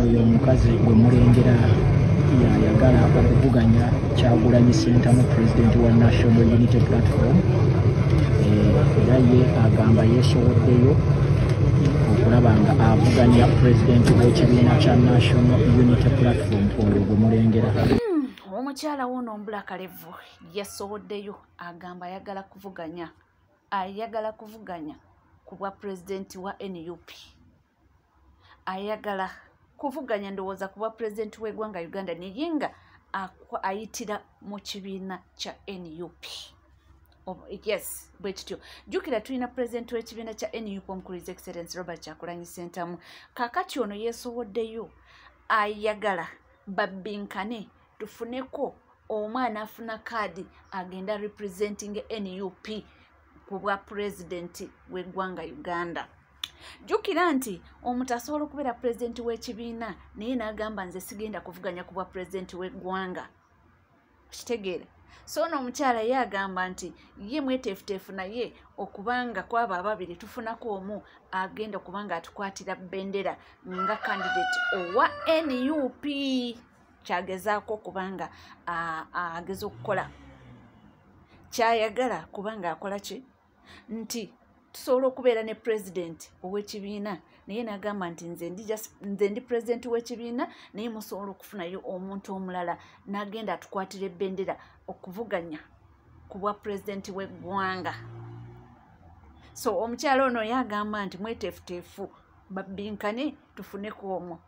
oyo omukazi gwe mulengera yayagala okuvuganya Kyagulanyi Ssentamu President wa National Unity Platform era ye agamba yeesowoddeyo okulaba nga avuganya President w'ekibiina kya National Unity Platform oyo gwe mulengera. Omukyala wuno Ombulakalevu yeesowoddeyo agamba ayagala kuvuganya ku bwa President wa NUP. Ayagala kuvuganya ndowooza ku bwa President w'eggwanga Uganda naye nga ayitira mu kibiina kya NUP. Yes, bwe kityo. Jjukira tulina President w'ekibiina kya NUP omukulu His Excellency Robert Kyagulanyi Ssentamu. Kaakati ono yeesowoddeyo ayagala babbinkane tufuneko omwana afuna kaadi agenda representing NUP ku bwa President w'eggwanga Uganda. Jjukira nti omuntu asobola okubeera President w'ekibiina naye n'agamba nze sigenda kuvuganya ku bwa President w'eggwanga. Kitegeere. So n'omukyala ye agamba nti ye mweteefuteefu naye okubanga kwabo ababiri tufunako omu agenda okubanga atukwatira bendera nga candidate owa NUP. Kyagezaako kubanga ageza okukola kyayagala kubanga akola ki nti tusobola okubeera ne President ow'ekibiina naye n'agamba nti nze ndi President w'ekibiina naye musobola okufunayo omuntu omulala n'agenda atukwatira ebbendera okuvuganya ku bwa President w'eggwanga. So omukyala ono yagamba nti mweteefuteefu babbinkane tufuneko omwo.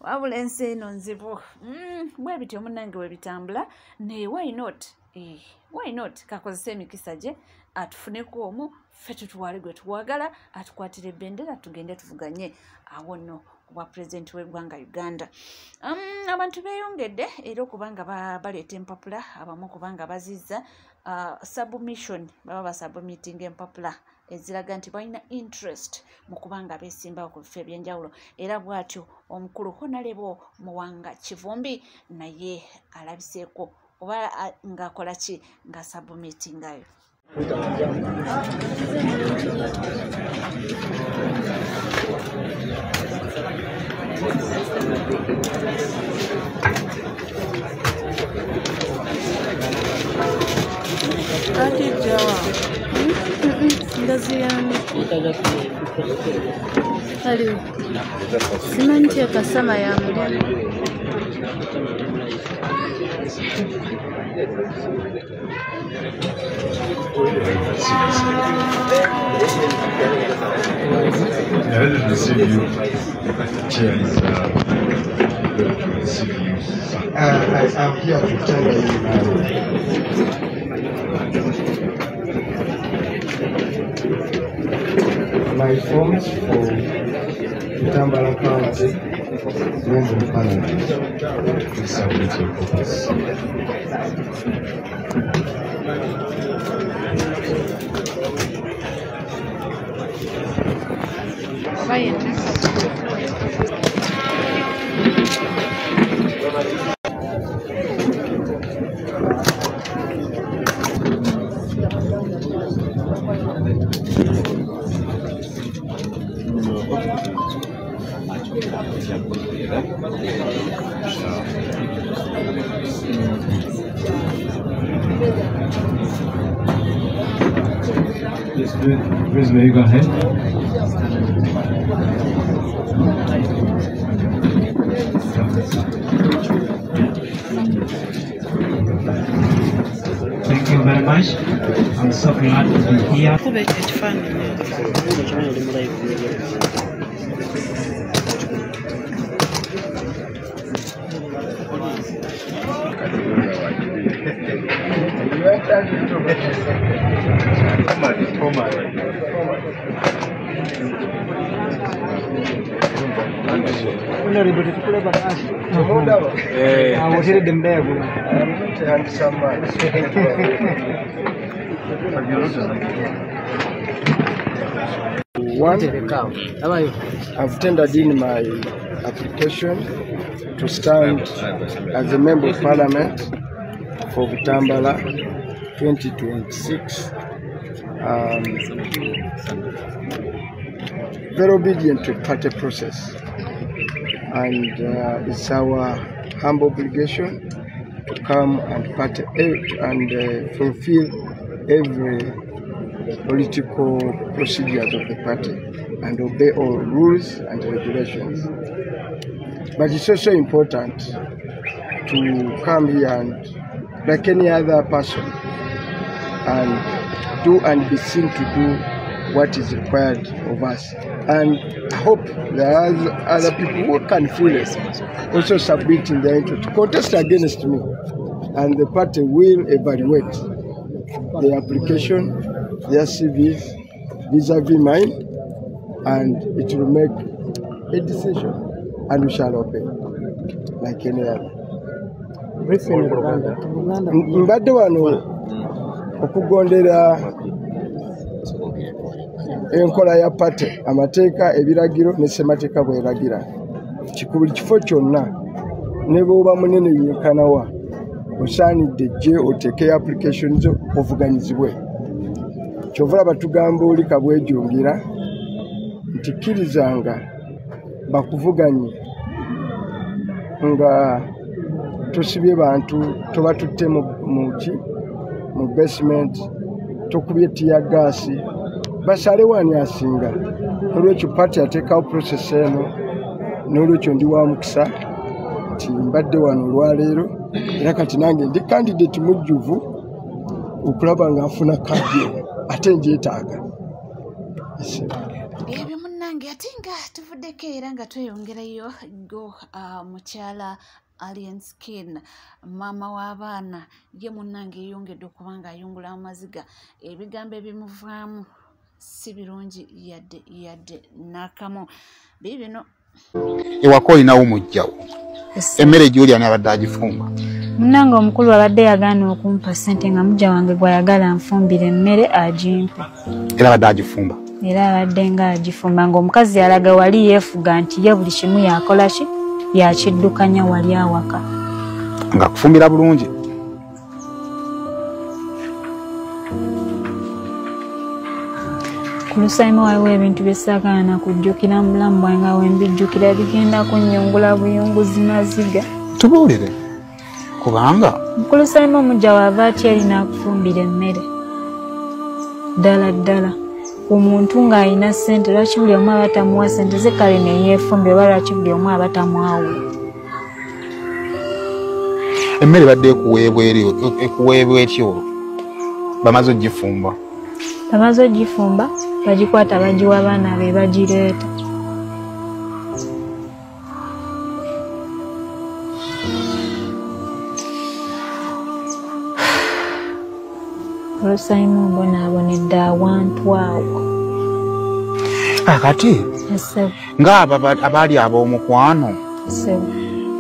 Wabula ensi eno nzibu. Bwe bityo munnange we bitambula naye why not kakozesa emikisa gye atufuneko omu ffe tutuwale gwe tuwagala atukwatira ebbendera tugende tuvuganye awo nno ku bwa President w'eggwanga Uganda. Abantu beeyongedde era okubanga baleeta empapula abamu kubanga bazizza submission baba basubmitting empapula eziraga nti balina interest mu kubanga beesimbawo ku bifo ebyenjawulo era bw'atyo omukulu Honorable Muwanga Kivumbi naye alabiseeko oba ng'akola ki nga submittingayo. Ati jawa ndaziyani ali simanti akasama ya mulimo I didn't receive you. Chair is going to receive you. I'm here to tell you my forms for Tambala County Member Parliament. Please submit your copies. Yes, please, may you go ahead? Thank you very much. I'm so glad to be here. I've tendered in my application to stand as a Member of Parliament for Butambala 2026. Very obedient to party process. and it's our humble obligation to come and fulfill every political procedures of the party and obey all rules and regulations. But it's also important to come here and, like any other person, and do and be seen to do what is required of us. And I hope there are other people who can feel it, also submitting their interest to contest against me. And the party will evaluate the application, their CVs, vis-a-vis mine, and it will make a decision, and we shall obey, like any other. Mbadde wano okugondera enkola ya pate, amateeka, ebiragiro ne ssemateeka bweragira. Buli kifo kyonna ne bw'oba munene yenkanawa osaanidde gye oteeke application zo ovuganyizibwe. Kyova olaba tugamba oli kabwejungira nti kkirizanga bakuvuganye nga tosibye bantu, toba tutte mu basement, tokubye tiya gaasi, basale wani asinga. Olwekyo pati ateekawo process eno, n'olwekyo ndi wa mukisa nti mbadde wano olwaleero, era kati nange ndi candidate mujjuvu okulaba nga nfuna kaadi ate njeetaaga. Ebyo munnange ate nga tuvuddeko era nga tweyongerayo go mukyala Alien Skin, maama w'abaana, ye munnange yeyongedde okuba ng'ayungula amaziga. Ebigambo ebimuvaamu si birungi yadde n'akamu. Bibino ewaka olinawo mujjawo emmere gy'olya n'abadde agifumba. Munnange omukulu abadde yagaana okumpa ssente nga mujja wange gw'ayagala nfumbire emmere agimpe. Era abadde agifumba? Era abadde nga agifumba, ng'omukazi yalaga wali yeefuga nti ye buli kimu yakola ki yakiddukanya wali awaka. Nga kufumbira bulungi? Ku lusayima waliwo ebintu bye ssaagaana kujjukira mu bulamu bwange nga wembijjukira bigenda kunnyungula buyunguzi maziga. Tubuulire kubanga ku lusayima omujja waava atya alina akufumbira emmere. Ddala omuntu ng'alina ssente, lwaki buli omu aba tamuwa ssente ze kale ne yeefumbira, oba lwaki buli omu aba tamwawo? emmere badde ekuweebwa etyo bamaze ogifumba? Bamaze ogifumba bagikwata bagiwa abaana be bagireeta. Olusayimu mbonaabonedde awantu awo. Kati ng'abo abaali ab'omukwano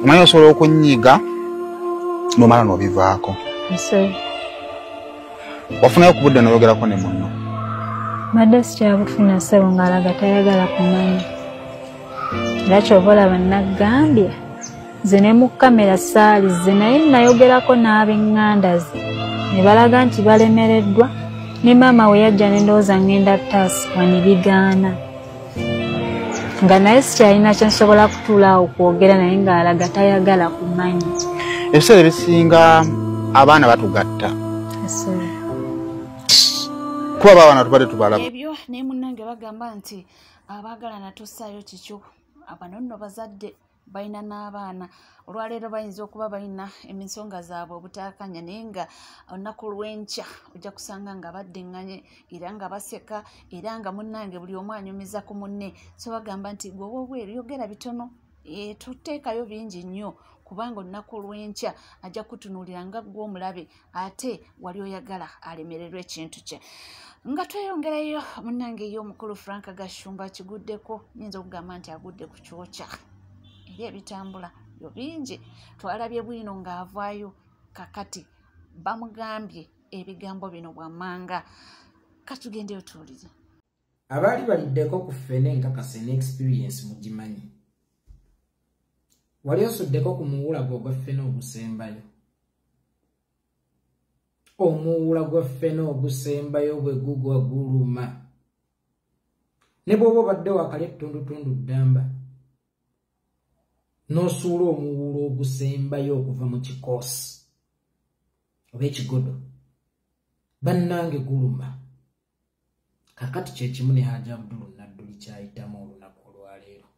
omanyi osobola okunyiga n'omala n'obivaako. Wafunayo ku budde n'oyogerako ne munno? Madde sikyabufuna ssebo ng'alaga tayagala kumanya. Era kyova olaba naggambye nze ne mu kamera saalize naye nayogerako n'ab'eŋŋanda ze ne balaga nti balemereddwa, ne maama we yajja ne ndowooza ŋŋenda ttaasibwa ne bigaana. Nga naye sikyalina kye nsobola kutuulaawo kwogera naye ng'alaga tayagala kumanya. Ebiseera ebisinga abaana batugatta. Kuba abaana tubadde tubala. Ebyo naye munnange bagamba nti abaagalana tossaayo kikyo. Abano nno bazadde balina n'abaana. Olwaleero bayinza okuba balina ensonga zaabwe obutaakanya, naye nga olunaku lw'enkya ojja kusanga nga baddeŋŋanye era nga baseka era nga munnange buli omu anyumiza ku munne. So bagamba nti gwe oba obweru yogera bitono, tuteekayo bingi nnyo kubanga olunaku lw'enkya ajja kutunuulira nga gwe omulabe ate wali oyagala alemererwa ekintu kye. Nga tweyongerayo munnange y'omukulu Frank Gashumba kiguddeko, nyinza okugamba nti agudde ku kyokya. Eri ebitambula byo bingi. Twalabye bwino ng'avaayo kakati bamugambye ebigambo bino bw'amanga. Katugendeyo tuwulire. Abaali baliddeko ku ffene nkakase n'experience mugimanyi. Wali osuddeko ku muwula gwe ogw'effene ogusembayo. Omuwula gw'effene ogusembayo bwe gugwa guluma. Ne bw'oba obadde wakali ettundutundu ddamba. n'osuula omuwuulu ogusembayo okuva mu kikoosi oba ekigodo bannange guluma. Kakati kyekimu ne Hajji Abdul Nadduli kyayitamu olunaku olwaleero.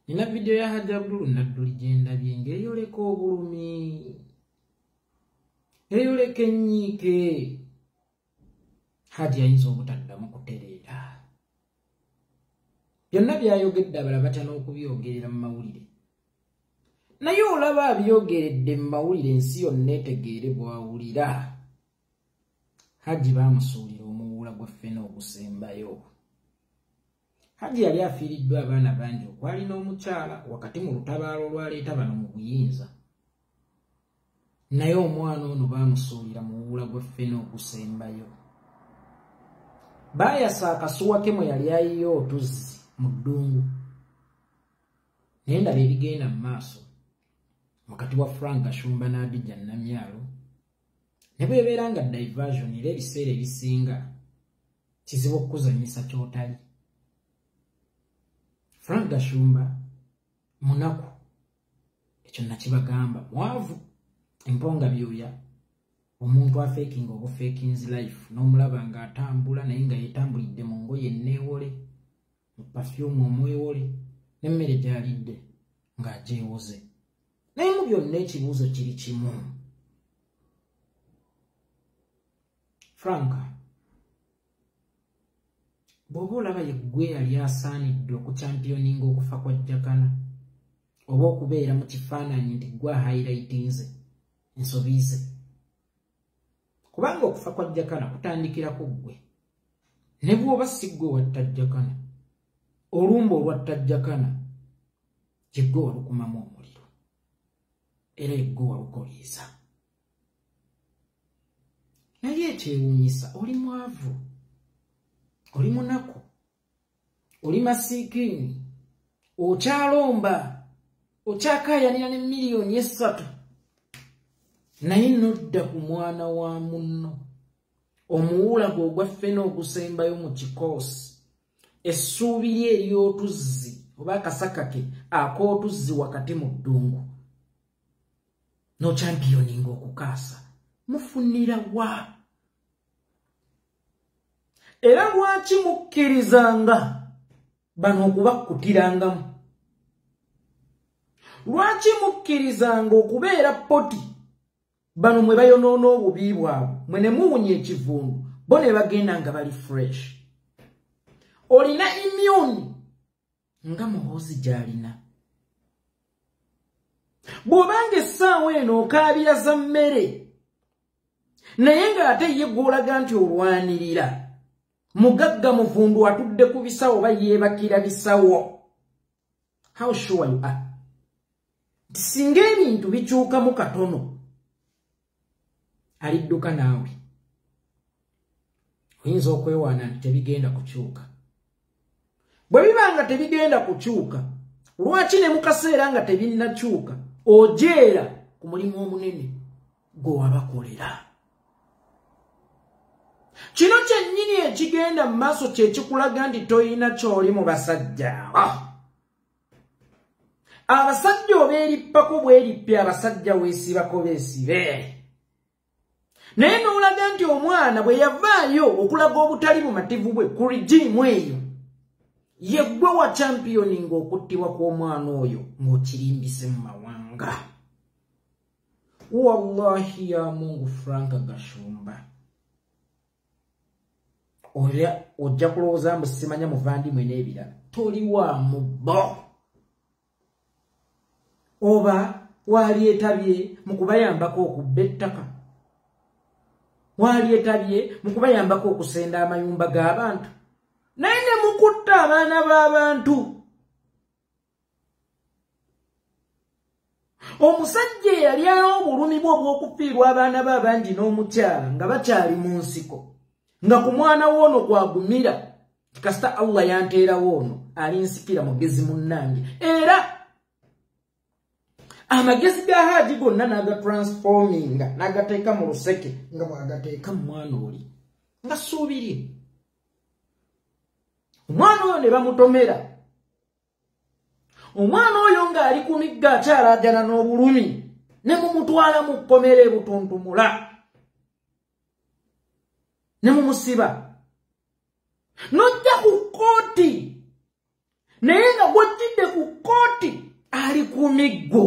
Nina vidiyo ya Hajji Abdul Nadduli gye ndabye ng'eyoleka obulumi, eyoleka ennyiike. Hajji ayinza obutaddamu kutereera. Byonna byayogedde abalala batya n'okubyogerera mu mawulire. Naye olaba abyogeredde mu mawulire ensi yonna etegeere bw'awulira. Hajji baamusuulira omuwuula gw'effene ogusembayo. Hajji yali afiiriddwa abaana bangi okwali n'omukyala wakati mu lutabaalo olwaleeta bano mu buyinza. Naye omwana ono baamusuulira muwuula gw'effene ogusembayo. Baayasa akasuwa ke mwe yali ayiyo otuzzi mu ddungu. Naye ndaba ebigenda mu maaso wakati wa Frank Kashumba n'Adija Namyalo. Ne bwebeera nga diversion era ebiseera ebisinga kizibu okuzanyisa kyotali. Frank Kashumba munaku, ekyo nakibagamba, mwavu, emponga byoya, omuntu afeekinga obufeekings life n'omulaba ng'atambula naye nga yeetambulidde mu ngoye enneewole, mu perfume omwewole, n'emmere gy'alidde ng'agyewoze. Naye mu byonna ekibuuzo kiri kimu. Frank, bw'oba olaba yeggwe yali asaanidde okuchampioninga okufa kwa Jakana oba okubeera mu kifaananyi nti gwe highlightinze ensobi ze. Kubanga okufa kwa Jakana kutandikira ku ggwe. Ne bw'oba si ggwe watta Jakana, olumba olwatta Jakana kiggwe walukumamu omuliro era yeggwe walukoliiza. Naye ekyewuunyisa, oli mwavu, oli munaku, oli masiikini, okyalomba, okyakaayanira ne miliyoni 3, naye nodda ku mwana wa munno, omuwuula gwe ogwaffene ogusembayo mu kikoosi, essuubi lye ery'otuzzi oba akasaka ke ak'otuzzi wakati mu ddungu, n'okyampiyoninga okukaasa. Mufunira wa? Era lwaki mukkirizanga bano okubakutirangamu? Lwaki mukkirizanga okubeera poti bano mwe bayonoona obubi bwabwe, mwe ne muwunya ekivundu, bo ne bagenda nga bali fresh? Olina immune nga muhoozi gy'alina. Bw'obanga essaawa eno okaabira za mmere naye ng'ate ye gw'olaga nti olwanirira, mugagga muvundu atudde ku bisawo oba yeebakira bisawo, how sure you are nti singa ebintu bikyukamu katono alidduka naawe? Oyinza okwewaana nti tebigenda kukyuka. Bwe biba nga tebigenda kukyuka, lwaki ne mu kaseera nga tebinnakyuka ojeera ku mulimu omunene gwe wabakolera? Kino kyennyini ekigenda mu maaso kye kikulaga nti toyina ky'oli mu basajja. Abasajja obeerippako bwerippi, abasajja weesibako beesibe. Naye n'olaga nti omwana bwe yavaayo okulaga obutali bumativu bwe ku rigimu eyo, ye gwe wa championinga okuttibwa kw'omwana oyo ng'okirimbise mu mawanga. Wallahi ya Mungu, Frank Kashumba, ojja kulowooza mbu simanya muvandimwe n'ebirala, toli wa mubbo. Oba waalyetabye mu kubayambako okubba ettaka, waalyetabye mu kubayambako okusenda amayumba g'abantu, naye ne mukutta abaana b'abantu. Omusajja eyali obulumi bwe obw'okufiirwa abaana b'abangi n'omukyala nga bakyali mu nsiko, nga ku mwana w'ono kwagumira kasita Allah yanteera w'ono alinsikira mugezi munnange, era amagezi ga Hajji gonna n'agatransforminga n'agateeka mu luseke nga bw'agateeka mu mwana oli nga ssuubirye. Omwana oyo ne bamutomera, omwana oyo nga ali ku migga akyalagana n'obulumi ne mumutwala mu kkomera ebutuntumula ne mumusiba nojja ku kkooti naye nga gwojjidde ku kkooti ali ku miggo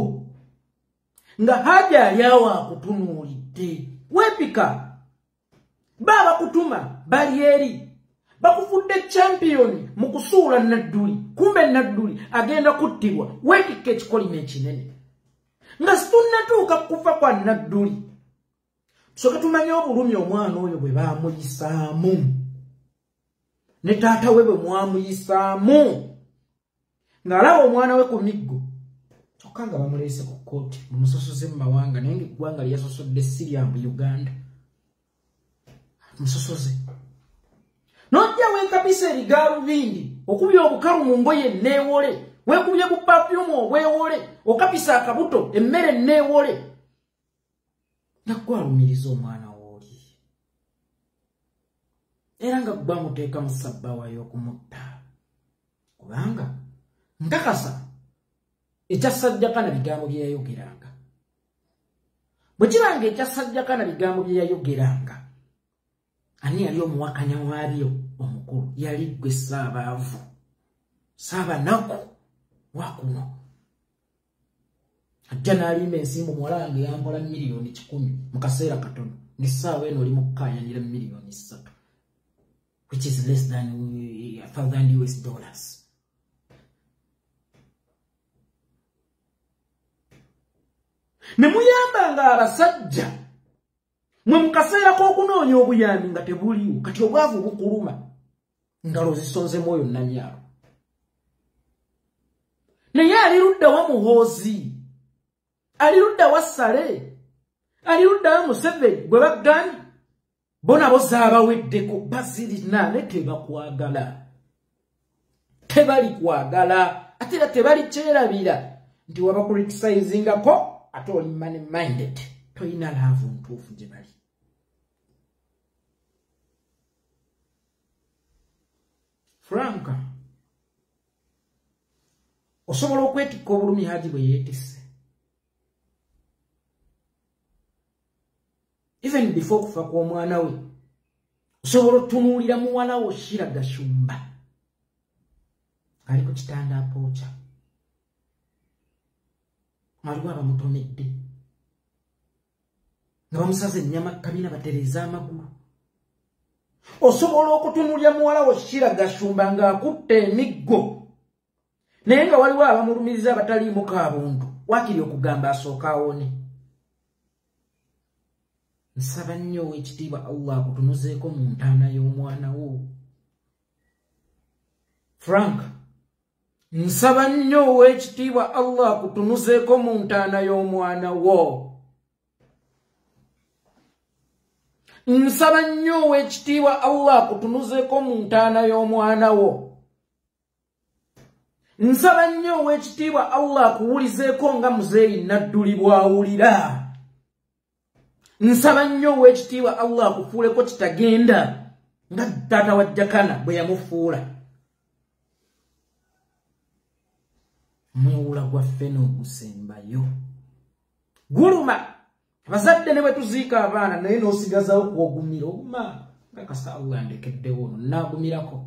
nga haja ali awo akutunuulidde weepika baba kutuma bali eri bakufudde champion mu kusuula Nadduli kumbe Nadduli agenda kuttibwa weepika ekikolimo ekinene nga situnnatuuka kufa kwa Nadduli soka tumanye obulumi omwana oyo bwe baamuyisaamu ne taata we bwe mwamuyisaamu ng'alaba omwana we ku miggo kyokka nga bamuleese ku kkooti mumusosoze mu mawanga naye ng'eggwanga lyasosodde Syria mu Uganda musosoze nojja weekabisa erigaalubindi okubya obukalu mu ngoye neewole weekubye ku pafyumu obwewole okapisa akabuto emmere neewole naggwalumiriza omwana wooli era nga gwe amuteeka mu sabbaawa y'okumutta kubanga nkakasa ekyasajjakana bigambo bye yayogeranga bwe kiranga ekyasajjakana bigambo bye yayogeranga ani yali omuwakanya waabyo omukulu yali gwe Ssaabaavu Saabanaku wakuno ajja n'alimba ensimbu muwala yambola miliyoni 10 mu kaseera katono n'essaawa eno oli mu kukaayanira miliyoni 3 which is less than $1,000. Ne muyambanga abasajja mwe mu kaseera k'okunoonya obuyambi nga tebuliwo kati obwavu bukuluma ngalo zisonzemu oyo Namyalo naye ali ludda wa Muhoozi ali ludda wa Sale ali ludda wa Museveni gwe bagambye bo nabo zaabaweddeko bazirina ne tebakwagala tebali kwagala ate era tebali kyerabira nti waba criticizingako ate oli money minded toyina laavu ntuufu gye bali Franka osobola okwetikka obulumi Haji bwe yeetisse even before kufa kw'omwana we osobola otunuulira muwala wo Shira Gashumba ali ku kitanda apooca aliwo abamutomedde nga bamusaza ennyama kamina batereeza amagulu osobola okutunuulira muwala wo Shira Gashumba ng'akutte emiggo naye nga waliwo abamulumiriza abataliimu kaabuntu wakiri okugamba asooka awone nsaba nnyo ow'ekitiibwa Allah akutunuzeeko mu ntaana y'omwana wo Frank nsaba nnyo ow'ekitiibwa Allah akutunuzeeko mu ntaana y'omwana wo nsaba nnyo ow'ekitiibwa Allah akutunuzeeko mu ntaana y'omwana wo nsaba nnyo ow'ekitiibwa Allah akuwulizeeko nga muzeeyi Nadduli bw'awulira nsaba nnyo ow'ekitiibwa Allah akufuuleko kitagenda nga taata wa Jakana bwe yamufuula mwewula gwaffe n'ogusembayo guluma abazadde ne bwe tuziika abaana naye n'osigazawo kwogumira oguma nga kasa Allah ndekeddewo ono naagumirako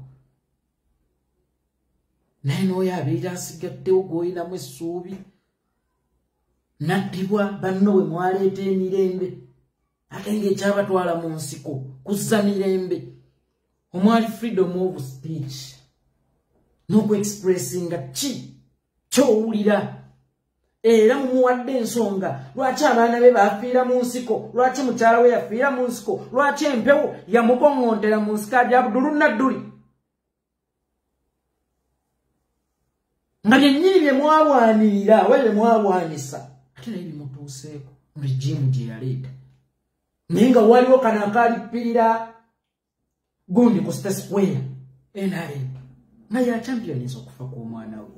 naye n'oyo abeera asigaddewo gw'olinamu essuubi naddibwa banno bwe mwaleeta emirembe ate ng'ekyabatwala mu nsiko kuzza mirembe omwali freedom of speech n'okuexpressinga ki ky'owulira era mumuwadde ensonga lwaki abaana be baafiira mu nsiko lwaki mukyala we yafiira mu nsiko lwaki empewo yamukoŋŋontera mu nsiko Haji Abdul Nadduli nga byennyini bye mwalwanirira we bye mwalwanyisa ate naye bimutuuseeko regimu gye yaleeta naye nga waliwo kano akalippirira gundi ku State Square NRM nga ya championisa okufa kw'omwana we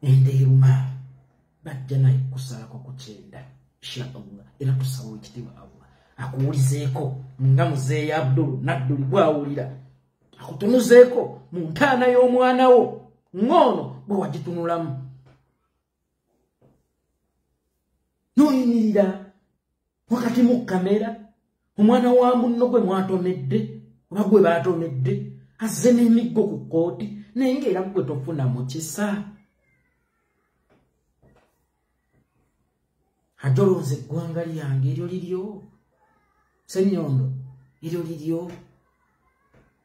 endeeruma bajja naye kusalako ku kyenda inshallah era tusaba ekitiibwa Allah akuwulizeeko nga muzeeyi Abdul Nadduli bw'awulira akutunuzeeko mu ntaana y'omwana wo ng'ono bwe wagitunulamu noyimirira wakati mu kamera omwana wa munno gwe mwatomedde oba gwe baatomedde azze n'emiggo ku kkooti naye ng'era gwe tofuna mu kisa ajolonze eggwanga lyange eryo liryo Ssenyondo eryo liryo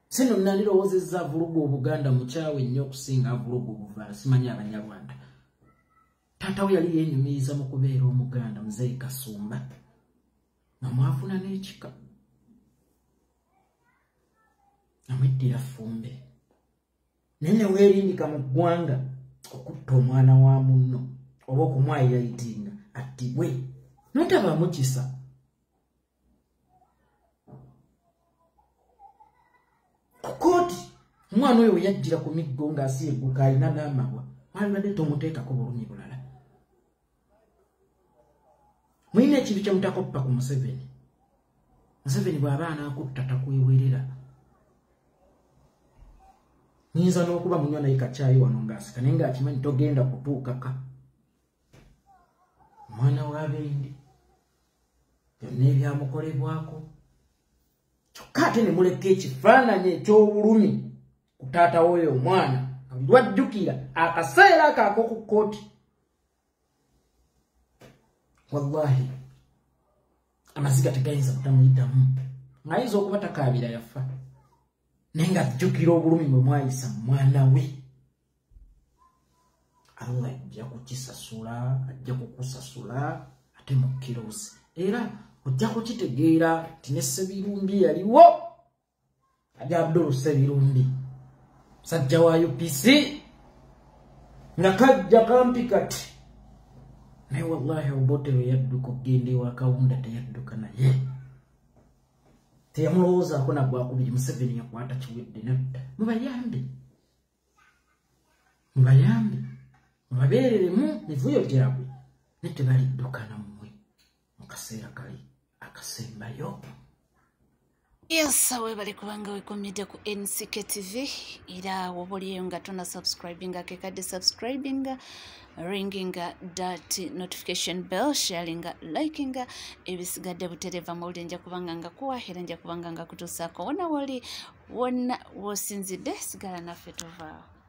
sino nalirowoozezza avuluga Obuganda mukyawe nnyo okusinga avuluga Obuvaala simanyi Abanyarwanda taata we yali yenyumiriza mu kubeera Omuganda Muzeeyi Kasumba namwafuna n'ekika namweddira Ffumbe naye ne weerindika mu ggwanga okutta omwana wa munno oba okumwayiyayitinga attibwe notabaamu kisa kukooti omwana oyo yajjira ku miggo ng'asieguka alina n'amabwa mwalibadde tomuteekako bulumi bulala mulina ekintu kye mutakoppa ku Museveni bw'aba anaakutta takwewerera nyinza n'okuba munywa naye kacaayi wano ng'asika naye ng'akimanyi togenda kutuukaka omwana w'abendi byonna ebyamukolebwako kyokka ate ne muleka ekifaananyi eky'obulumi ku taata w'oyo omwana lwajjukira akaseera akaako ku kkooti wallahi amaziga tegayinza kutamuyitamu ng'ayinza okuba takaabira yafa naye ng'ajjukira obulumi bwe mwayisa mu mwana we Allah ajja kukisasula ajja kukusasula ate mu kirosi era ojja kukitegeera ti ne Ssebirumbi yaliwo ali Abdul Ssebirumbi musajja wa UPC nga kajja kampi kati naye wallahi Obote we yadduka okugenda ewa Kawunda teyadduka naye teyamulowoozaako nagwakubiri Museveni yakwata kiwedde nadda mubayambe mubabeereremu mivuyo gyabwe ne tebalidduka nammwe mu kaseera kali akasembayo. Yes, webale kubanga wekomedde ku NCK TV era wobuliyo nga tona subscribinga kekadde subscribinga ringinga that notification bell sharinga likinga ebisigadde butereva mawulire nja kubanga nga kuwahera nja kubanga nga kutusaako wona wali wonna wosinzidde sigala naffe tovaawo.